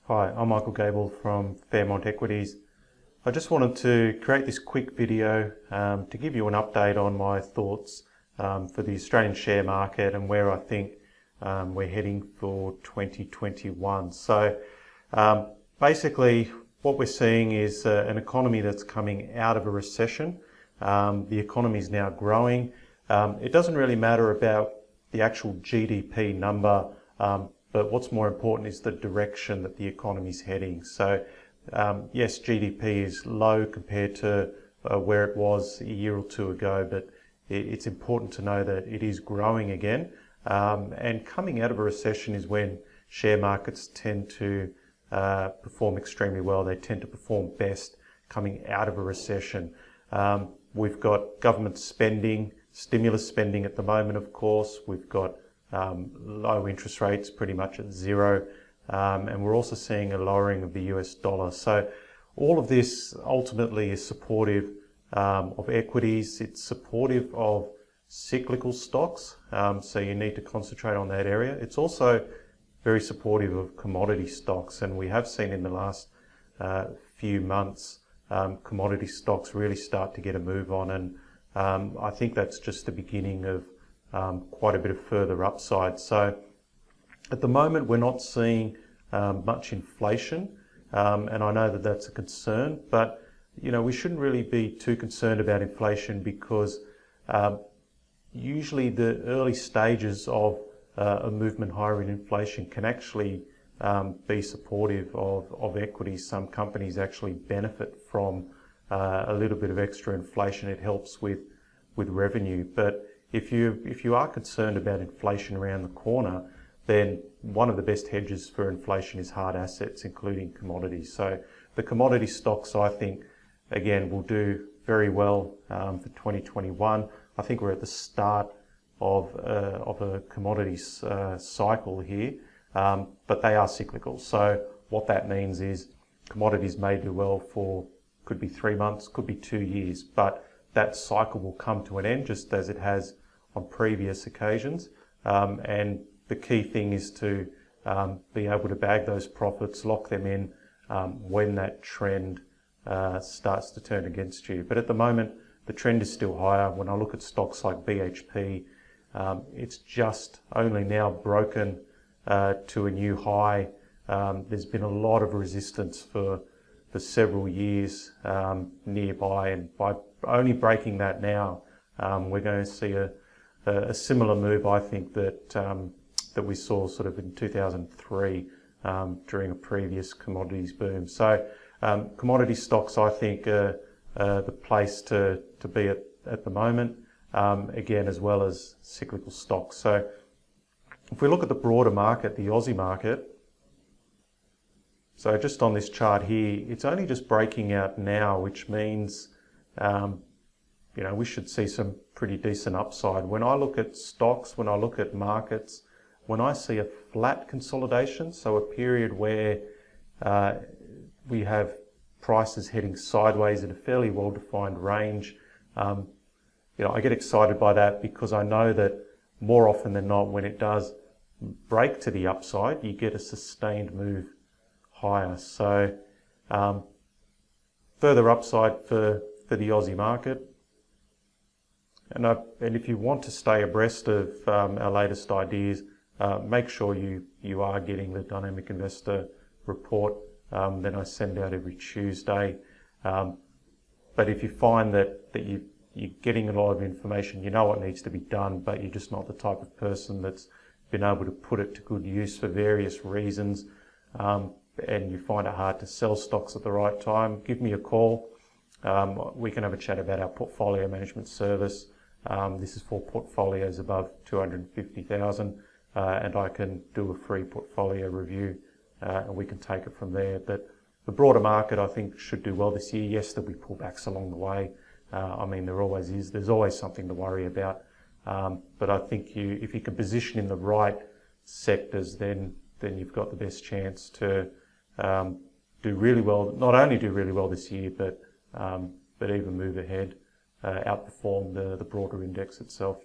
Hi, I'm Michael Gable from Fairmont Equities. I just wanted to create this quick video to give you an update on my thoughts for the Australian share market and where I think we're heading for 2021. So basically what we're seeing is an economy that's coming out of a recession. The economy is now growing. It doesn't really matter about the actual GDP number, but what's more important is the direction that the economy is heading. So yes, GDP is low compared to where it was a year or two ago, but it's important to know that it is growing again. And coming out of a recession is when share markets tend to perform extremely well. They tend to perform best coming out of a recession. We've got government spending, stimulus spending at the moment, of course. We've got low interest rates, pretty much at zero. And we're also seeing a lowering of the US dollar. So all of this ultimately is supportive of equities. It's supportive of cyclical stocks. So you need to concentrate on that area. It's also very supportive of commodity stocks. And we have seen in the last few months, commodity stocks really start to get a move on. And I think that's just the beginning of quite a bit of further upside. So at the moment, we're not seeing much inflation, and I know that that's a concern, but we shouldn't really be too concerned about inflation because usually the early stages of a movement higher in inflation can actually be supportive of equities. Some companies actually benefit from a little bit of extra inflation. It helps with revenue, but if you are concerned about inflation around the corner, then one of the best hedges for inflation is hard assets, including commodities. So the commodity stocks, I think, again, will do very well for 2021. I think we're at the start of a commodities cycle here, but they are cyclical. So what that means is commodities may do well for, could be 3 months, could be 2 years, but that cycle will come to an end just as it has on previous occasions. And the key thing is to be able to bag those profits, lock them in when that trend starts to turn against you. But at the moment, the trend is still higher. When I look at stocks like BHP, it's just only now broken to a new high. There's been a lot of resistance for several years nearby, and by only breaking that now, we're going to see a similar move, I think, that we saw sort of in 2003 during a previous commodities boom. So commodity stocks, I think, are the place to be at the moment, again, as well as cyclical stocks. So if we look at the broader market, the Aussie market, so just on this chart here, it's only just breaking out now, which means we should see some pretty decent upside. When I look at stocks, when I look at markets, when I see a flat consolidation, so a period where we have prices heading sideways in a fairly well-defined range, I get excited by that because I know that more often than not, when it does break to the upside, you get a sustained move higher. So further upside for the Aussie market. And if you want to stay abreast of our latest ideas, make sure you are getting the Dynamic Investor report that I send out every Tuesday. But if you find that you're getting a lot of information, you know what needs to be done, but you're just not the type of person that's been able to put it to good use for various reasons, and you find it hard to sell stocks at the right time, give me a call. We can have a chat about our portfolio management service. This is for portfolios above 250,000, and I can do a free portfolio review, and we can take it from there. But the broader market, I think, should do well this year. Yes, there'll be pullbacks along the way. There always is. There's always something to worry about. But I think if you can position in the right sectors, then you've got the best chance to do really well. Not only do really well this year, but even move ahead, outperform the broader index itself.